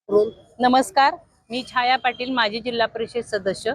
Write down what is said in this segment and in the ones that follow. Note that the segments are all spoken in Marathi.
नमस्कार, मी छाया पाटील, माजी जिल्हा परिषद सदस्य।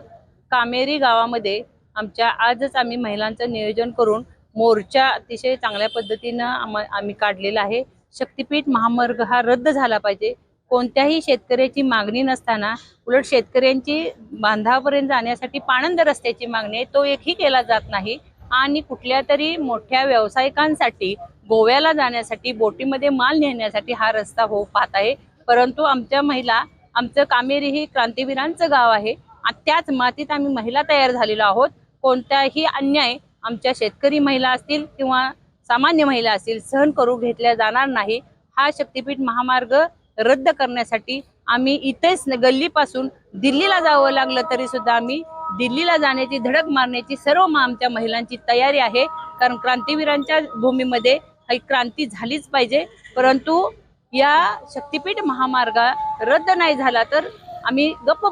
कामेरी गावामध्ये आजच आम्ही महिलांचं नियोजन करून मोर्चा अतिशय चांगल्या पद्धतीने आम्ही काढलेला आहे। शक्तीपीठ महामार्ग हा रद्द झाला पाहिजे। कोणत्याही शेतकऱ्याची मागणी नसताना उलट शेतकऱ्यांची बांधापर्यंत जाण्यासाठी पाणंद रस्त्याची मागणी आहे, तो एकही केला जात नाही। आणि कुठल्या तरी मोठ्या व्यावसायिकांसाठी गोव्याला जाण्यासाठी बोटीमध्ये माल नेण्यासाठी हा रस्ता पाहत आहे। परंतु आमच्या महिला, आमचं कामेरी ही क्रांतीवीरांचं गाव आहे आणि त्याच मातीत आम्ही महिला तयार झालेलो आहोत। कोणताही अन्याय आमच्या शेतकरी महिला असतील किंवा सामान्य महिला असतील सहन करू घेतल्या जाणार नाही। हा शक्तीपीठ महामार्ग रद्द करण्यासाठी आम्ही इथेच गल्लीपासून दिल्लीला जावं लागलं तरी सुद्धा आम्ही दिल्लीला जाण्याची धडक मारण्याची सर्व आमच्या महिलांची तयारी आहे। कारण क्रांतीवीरांच्या भूमीमध्ये ही क्रांती झालीच पाहिजे। परंतु या शक्तीपीठ महामार्ग रद्द नाही झाला तर आम्ही गप्प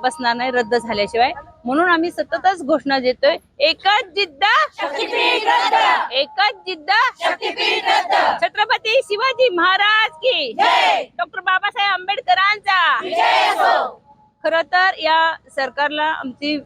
बसणार नाही रद्द झाल्याशिवाय। म्हणून आम्ही सततच घोषणा देतोय, एकच जिद्द शक्तीपीठ रद्द, एकच जिद्द शक्तीपीठ रद्द। छत्रपती शिवाजी महाराज की जय, डॉक्टर बाबासाहेब आंबेडकरांचा विजय असो। खरं तर या सरकारला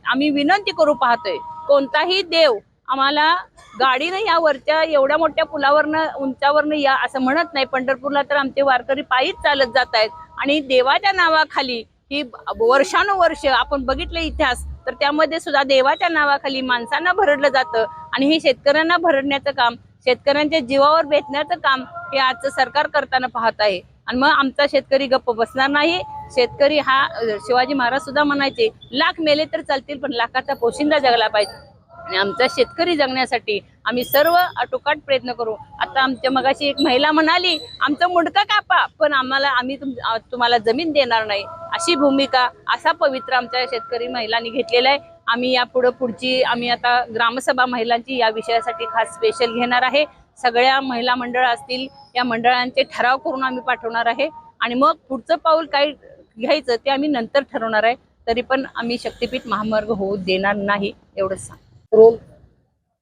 आम्ही विनंती करू पाहतोय, कोणताही देव आम्हाला गाडीनं या वरच्या एवढ्या मोठ्या पुलावरनं उंचावरनं या असं म्हणत नाही। पंढरपूरला तर आमचे वारकरी पायीच चालत जात आहेत आणि देवाच्या नावाखाली ही वर्षानुवर्ष आपण बघितलं इतिहास, तर त्यामध्ये सुद्धा देवाच्या नावाखाली माणसांना भरडलं जातं आणि हे शेतकऱ्यांना भरडण्याचं काम, शेतकऱ्यांच्या जीवावर बेतण्याचं काम हे आजचं सरकार करताना पाहत आहे। आणि मग आमचा शेतकरी गप्प बसणार नाही। शेतकरी हा शिवाजी महाराज सुद्धा म्हणायचे, लाख मेले तर चालतील पण लाखाचा पोशिंदा जगला पाहिजे। आणि आमचा शेतकरी जगण्यासाठी आम्ही सर्व आटोकाट प्रयत्न करू। आता आमच्या मगाशी एक महिला म्हणाली, आमचं मुंडकं कापा पण आम्ही तुम्हाला जमीन देणार नाही, अशी भूमिका असा पवित्र आमच्या शेतकरी महिलांनी घेतलेला आहे। आम्ही पुढची आम्ही आता ग्रामसभा महिलांची या विषयासाठी खास स्पेशल घेणार आहे। सगळ्या महिला मंडळ असतील, या मंडळांचे ठराव करून आम्ही पाठवणार आहे आणि मग पुढचं पाऊल काय घ्यायचं ते आम्ही नंतर ठरवणार आहे। तरी पण आम्ही शक्तीपीठ महामार्ग होऊ देणार नाही, एवढंच सांग।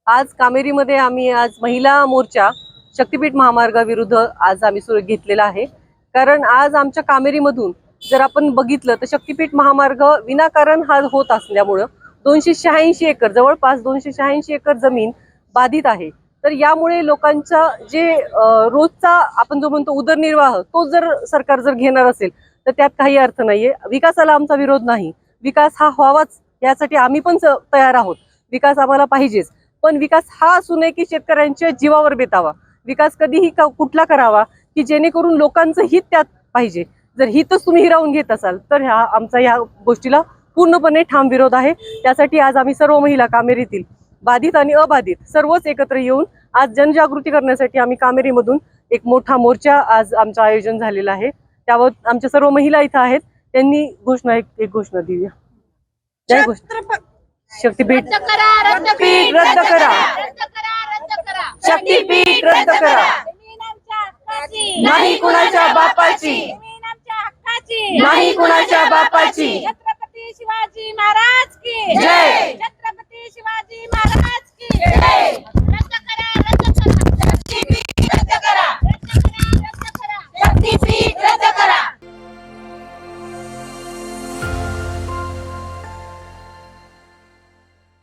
आज कामेरीमध्ये आम्ही आज महिला मोर्चा शक्तीपीठ महामार्गाविरुद्ध आज आम्ही सुरू घेतलेला आहे। कारण आज आमच्या कामेरीमधून जर आपण बघितलं तर शक्तीपीठ महामार्ग विनाकारण हा होत असल्यामुळं 286 एकर जवळपास 286 एकर जमीन बाधित आहे। तर यामुळे लोकांचा जे रोजचा आपण जो म्हणतो उदरनिर्वाह तो जर सरकार जर घेणार असेल तर त्यात काही अर्थ नाहीये। विकासाला आमचा विरोध नाही, विकास हा व्हावाच यासाठी आम्ही पण तयार आहोत। विकास आम्हाला पाहिजेच, पण विकास हा असू नये की शेतकऱ्यांच्या जीवावर बेतावा। विकास कधीही कुठला करावा की जेणेकरून लोकांचं हित त्यात पाहिजे। जर हितच तुम्ही हिरावून घेत असाल तर आमचा या गोष्टीला पूर्णपणे ठाम विरोध आहे। त्यासाठी आज आम्ही सर्व महिला कामेरीतील बाधित आणि अबाधित सर्वच एकत्र येऊन आज जनजागृती करण्यासाठी आम्ही कामेरीमधून एक मोठा मोर्चा आज आमचं आयोजन झालेलं आहे। त्यावर आमच्या सर्व महिला इथं आहेत, त्यांनी एक घोषणा देऊया। जय घोषणा। शक्तीपीठ रद्द करा, शक्तीपीठ रद्द करा, नाही कुणाच्या बापाची, नाही कुणाच्या बापाची। छत्रपती शिवाजी महाराज की जय, छत्रपती शिवाजी महाराज की जय।